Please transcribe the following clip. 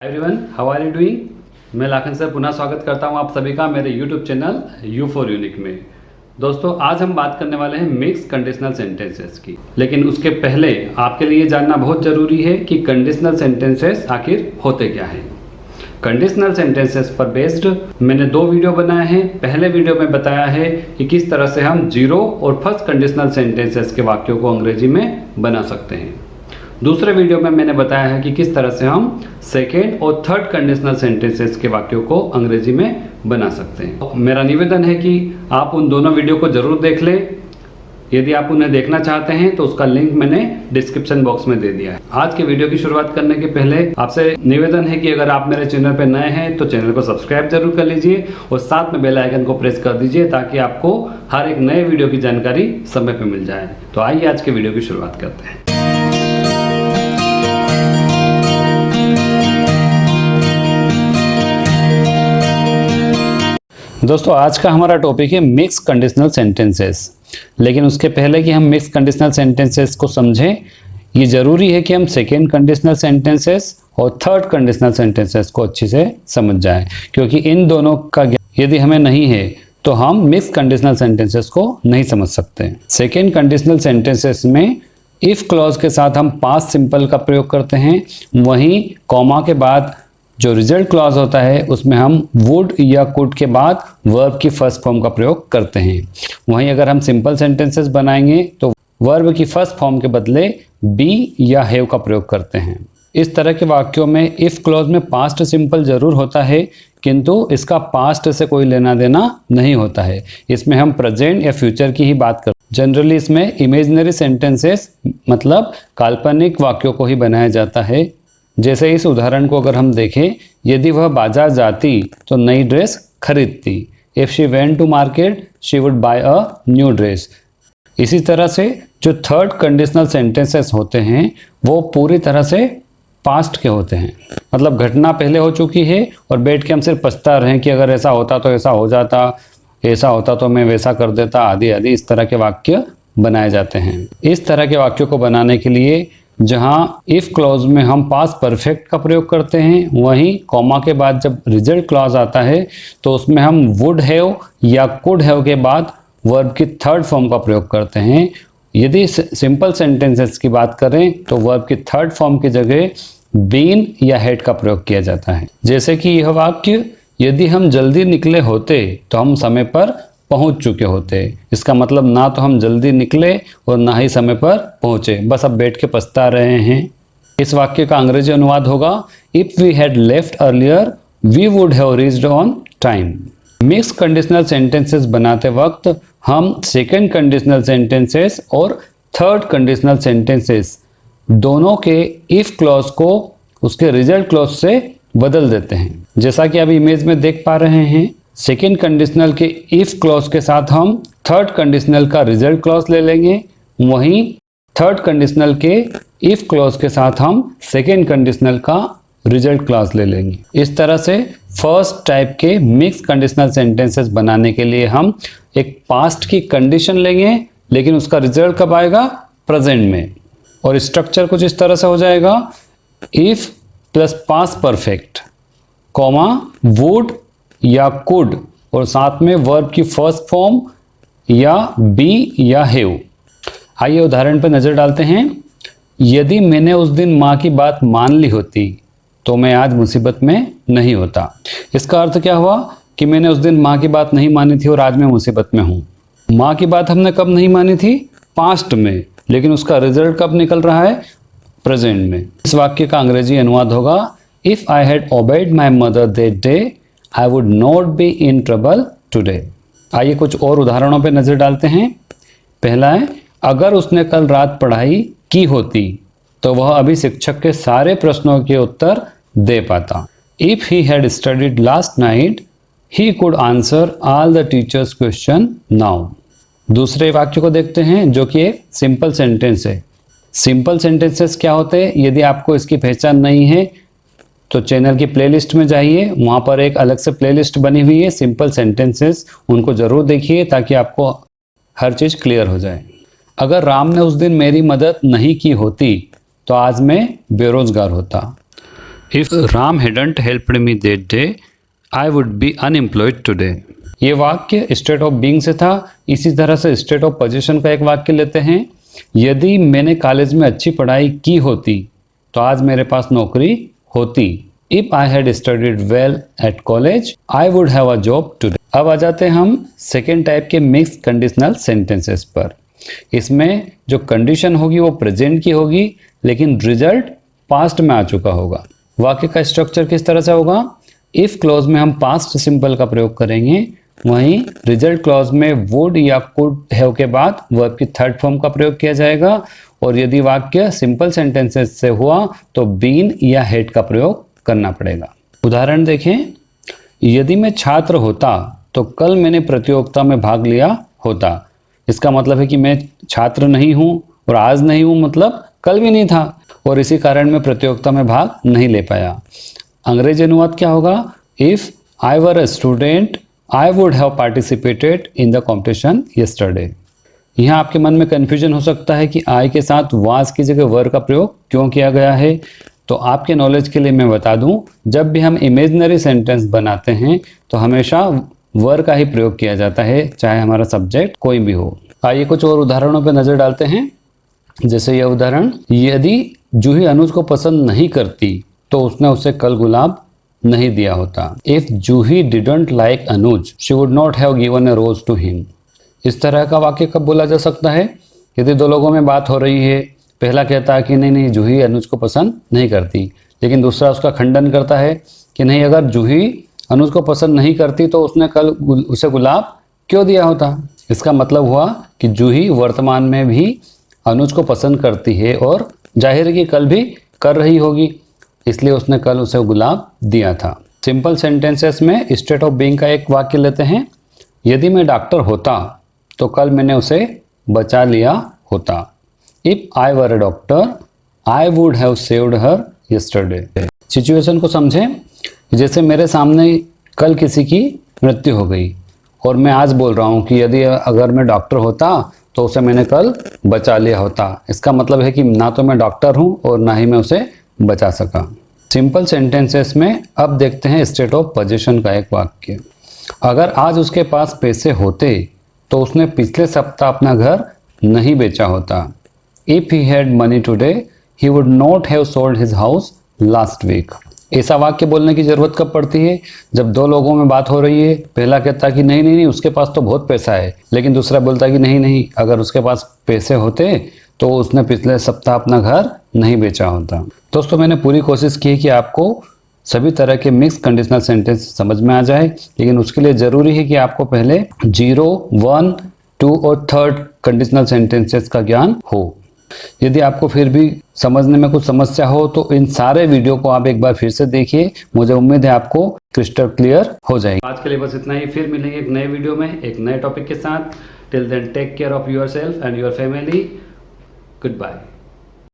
Everyone, how are you doing. मैं Lakhan sir पुनः स्वागत करता हूं आप सभी का मेरे YouTube channel you for unique में। दोस्तों, आज हम बात करने वाले हैं मिक्स कंडीशनल सेंटेंसेस की। लेकिन उसके पहले आपके लिए जानना बहुत ज़रूरी है कि कंडीशनल सेंटेंसेस आखिर होते क्या हैं। कंडीशनल सेंटेंसेस पर बेस्ड मैंने 2 वीडियो बनाए हैं। पहले वीडियो में बताया है कि किस तरह से हम जीरो और फर्स्ट कंडीशनल सेंटेंसेस के वाक्यों को अंग्रेजी में बना सकते हैं। दूसरे वीडियो में मैंने बताया है कि किस तरह से हम सेकेंड और थर्ड कंडीशनल सेंटेंसेस के वाक्यों को अंग्रेजी में बना सकते हैं। मेरा निवेदन है कि आप उन दोनों वीडियो को जरूर देख लें। यदि आप उन्हें देखना चाहते हैं तो उसका लिंक मैंने डिस्क्रिप्शन बॉक्स में दे दिया है। आज के वीडियो की शुरुआत करने के पहले आपसे निवेदन है कि अगर आप मेरे चैनल पर नए हैं तो चैनल को सब्सक्राइब जरूर कर लीजिए और साथ में बेल आइकन को प्रेस कर दीजिए ताकि आपको हर एक नए वीडियो की जानकारी समय पर मिल जाए। तो आइए आज के वीडियो की शुरुआत करते हैं। दोस्तों, आज का हमारा टॉपिक है मिक्स कंडीशनल सेंटेंसेस। लेकिन उसके पहले कि हम मिक्स कंडीशनल सेंटेंसेस को समझें, ये ज़रूरी है कि हम सेकेंड कंडीशनल सेंटेंसेस और थर्ड कंडीशनल सेंटेंसेस को अच्छे से समझ जाएं, क्योंकि इन दोनों का ज्ञान यदि हमें नहीं है तो हम मिक्स कंडीशनल सेंटेंसेस को नहीं समझ सकते। सेकेंड कंडीशनल सेंटेंसेस में इफ़ क्लॉज के साथ हम पास्ट सिंपल का प्रयोग करते हैं, वहीं कॉमा के बाद जो रिजल्ट क्लॉज होता है उसमें हम वुड या कुड के बाद वर्ब की फर्स्ट फॉर्म का प्रयोग करते हैं। वहीं अगर हम सिंपल सेंटेंसेस बनाएंगे तो वर्ब की फर्स्ट फॉर्म के बदले बी या हैव का प्रयोग करते हैं। इस तरह के वाक्यों में इफ क्लॉज में पास्ट सिंपल जरूर होता है, किंतु इसका पास्ट से कोई लेना देना नहीं होता है। इसमें हम प्रेजेंट या फ्यूचर की ही बात करते हैं। जनरली इसमें इमेजिनरी सेंटेंसेस मतलब काल्पनिक वाक्यों को ही बनाया जाता है। जैसे इस उदाहरण को अगर हम देखें, यदि वह बाजार जाती तो नई ड्रेस खरीदती। If she went to market she would buy a new dress. इसी तरह से जो थर्ड कंडीशनल सेंटेंसेस होते हैं वो पूरी तरह से पास्ट के होते हैं, मतलब घटना पहले हो चुकी है और बैठ के हम सिर्फ पछता रहे हैं कि अगर ऐसा होता तो ऐसा हो जाता, ऐसा होता तो मैं वैसा कर देता, आदि आदि। इस तरह के वाक्य बनाए जाते हैं। इस तरह के वाक्यों को बनाने के लिए जहां इफ क्लॉज में हम पास्ट परफेक्ट का प्रयोग करते हैं, वहीं कॉमा के बाद जब रिजल्ट क्लॉज आता है तो उसमें हम वुड हैव या कुड हैव के बाद वर्ब की थर्ड फॉर्म का प्रयोग करते हैं। यदि सिंपल सेंटेंसेस की बात करें तो वर्ब की थर्ड फॉर्म की जगह बीन या हैड का प्रयोग किया जाता है। जैसे कि यह वाक्य, यदि हम जल्दी निकले होते तो हम समय पर पहुंच चुके होते। इसका मतलब ना तो हम जल्दी निकले और ना ही समय पर पहुंचे, बस अब बैठ के पछता रहे हैं। इस वाक्य का अंग्रेजी अनुवाद होगा, if we had left earlier we would have reached on time. Mix conditional sentences बनाते वक्त हम सेकेंड कंडीशनल सेंटेंसेस और थर्ड कंडीशनल सेंटेंसेस दोनों के इफ क्लॉज को उसके रिजल्ट क्लॉज से बदल देते हैं। जैसा कि अभी इमेज में देख पा रहे हैं, सेकेंड कंडीशनल के इफ क्लॉज के साथ हम थर्ड कंडीशनल का रिजल्ट क्लॉज ले लेंगे, वहीं थर्ड कंडीशनल के इफ क्लॉज के साथ हम सेकेंड कंडीशनल का रिजल्ट क्लॉज ले लेंगे। इस तरह से फर्स्ट टाइप के मिक्स कंडीशनल सेंटेंसेस बनाने के लिए हम एक पास्ट की कंडीशन लेंगे, लेकिन उसका रिजल्ट कब आएगा? प्रेजेंट में। और स्ट्रक्चर कुछ इस तरह से हो जाएगा, if plus past perfect comma would या कुड और साथ में वर्ब की फर्स्ट फॉर्म या बी या हैव। आइए उदाहरण पर नजर डालते हैं। यदि मैंने उस दिन माँ की बात मान ली होती तो मैं आज मुसीबत में नहीं होता। इसका अर्थ क्या हुआ कि मैंने उस दिन माँ की बात नहीं मानी थी और आज मैं मुसीबत में हूँ। माँ की बात हमने कब नहीं मानी थी? पास्ट में, लेकिन उसका रिजल्ट कब निकल रहा है? प्रेजेंट में। इस वाक्य का अंग्रेजी अनुवाद होगा, if I had obeyed my mother that day I would not be in trouble today। आइए कुछ और उदाहरणों पे नजर डालते हैं। पहला है, अगर उसने कल रात पढ़ाई की होती तो वह अभी शिक्षक के सारे प्रश्नों के उत्तर दे पाता। If he had studied last night, he could answer all the teacher's question now। दूसरे वाक्य को देखते हैं जो कि एक सिंपल सेंटेंस है। सिंपल सेंटेंसेस क्या होते हैं? यदि आपको इसकी पहचान नहीं है तो चैनल की प्लेलिस्ट में जाइए, वहाँ पर एक अलग से प्लेलिस्ट बनी हुई है सिंपल सेंटेंसेस, उनको ज़रूर देखिए ताकि आपको हर चीज़ क्लियर हो जाए। अगर राम ने उस दिन मेरी मदद नहीं की होती तो आज मैं बेरोजगार होता। If Ram hadn't helped me that day, I would be unemployed today. ये वाक्य स्टेट ऑफ बीइंग से था। इसी तरह से स्टेट ऑफ पोजीशन का एक वाक्य लेते हैं। यदि मैंने कॉलेज में अच्छी पढ़ाई की होती तो आज मेरे पास नौकरी होती। If I had studied well at college I would have a job today. अब आ जाते हैं हम सेकेंड टाइप के मिक्स कंडीशनल सेंटेंसेस पर। इसमें जो कंडीशन होगी वो प्रेजेंट की होगी, लेकिन रिजल्ट पास्ट में आ चुका होगा। वाक्य का स्ट्रक्चर किस तरह से होगा? इफ क्लॉज में हम पास्ट सिंपल का प्रयोग करेंगे, वहीं रिजल्ट क्लॉज में वुड या कुड हैव के बाद वर्ब की थर्ड फॉर्म का प्रयोग किया जाएगा। और यदि वाक्य सिंपल सेंटेंसेस से हुआ तो बीन या हैड का प्रयोग करना पड़ेगा। उदाहरण देखें, यदि मैं छात्र होता तो कल मैंने प्रतियोगिता में भाग लिया होता। इसका मतलब है कि मैं छात्र नहीं हूं, और आज नहीं हूं मतलब कल भी नहीं था, और इसी कारण मैं प्रतियोगिता में भाग नहीं ले पाया। अंग्रेजी अनुवाद क्या होगा? If I were a student I would have participated in the competition yesterday. यहाँ आपके मन में कन्फ्यूजन हो सकता है कि आई के साथ वाज की जगह वर का प्रयोग क्यों किया गया है। तो आपके नॉलेज के लिए मैं बता दूं, जब भी हम इमेजिनरी सेंटेंस बनाते हैं तो हमेशा वर का ही प्रयोग किया जाता है, चाहे हमारा सब्जेक्ट कोई भी हो। आइए कुछ और उदाहरणों पर नजर डालते हैं। जैसे यह उदाहरण, यदि जूही अनुज को पसंद नहीं करती तो उसने उसे कल गुलाब नहीं दिया होता। If Juhi didn't like Anuj she would not have given a rose to him. इस तरह का वाक्य कब बोला जा सकता है? यदि दो लोगों में बात हो रही है, पहला कहता है कि नहीं जूही अनुज को पसंद नहीं करती, लेकिन दूसरा उसका खंडन करता है कि नहीं, अगर जूही अनुज को पसंद नहीं करती तो उसने कल उसे गुलाब क्यों दिया होता। इसका मतलब हुआ कि जूही वर्तमान में भी अनुज को पसंद करती है और जाहिर है कि कल भी कर रही होगी, इसलिए उसने कल उसे गुलाब दिया था। सिंपल सेंटेंसेस में स्टेट ऑफ बीइंग का एक वाक्य लेते हैं। यदि मैं डॉक्टर होता तो कल मैंने उसे बचा लिया होता। If I were a doctor I would have saved her yesterday. Situation को समझें, जैसे मेरे सामने कल किसी की मृत्यु हो गई और मैं आज बोल रहा हूँ कि यदि अगर मैं डॉक्टर होता तो उसे मैंने कल बचा लिया होता। इसका मतलब है कि ना तो मैं डॉक्टर हूँ और ना ही मैं उसे बचा सका। सिंपल सेंटेंसेस में अब देखते हैं स्टेट ऑफ पोजीशन का एक वाक्य। अगर आज उसके पास पैसे होते तो उसने पिछले सप्ताह अपना घर नहीं बेचा होता। If he had money today he would not have sold his house last week. ऐसा वाक्य बोलने की जरूरत कब पड़ती है? जब दो लोगों में बात हो रही है, पहला कहता कि नहीं उसके पास तो बहुत पैसा है, लेकिन दूसरा बोलता कि नहीं अगर उसके पास पैसे होते तो उसने पिछले सप्ताह अपना घर नहीं बेचा होता। दोस्तों, मैंने पूरी कोशिश की कि आपको सभी तरह के मिक्स कंडीशनल सेंटेंस समझ में आ जाए, लेकिन उसके लिए ज़रूरी है कि आपको पहले 0, 1, 2 और 3rd कंडीशनल सेंटेंसेस का ज्ञान हो। यदि आपको फिर भी समझने में कुछ समस्या हो तो इन सारे वीडियो को आप एक बार फिर से देखिए। मुझे उम्मीद है आपको क्रिस्टल क्लियर हो जाएगी। आज के लिए बस इतना ही। फिर मिलेंगे एक नए वीडियो में एक नए टॉपिक के साथ। Till then take care of yourself and your family. Goodbye.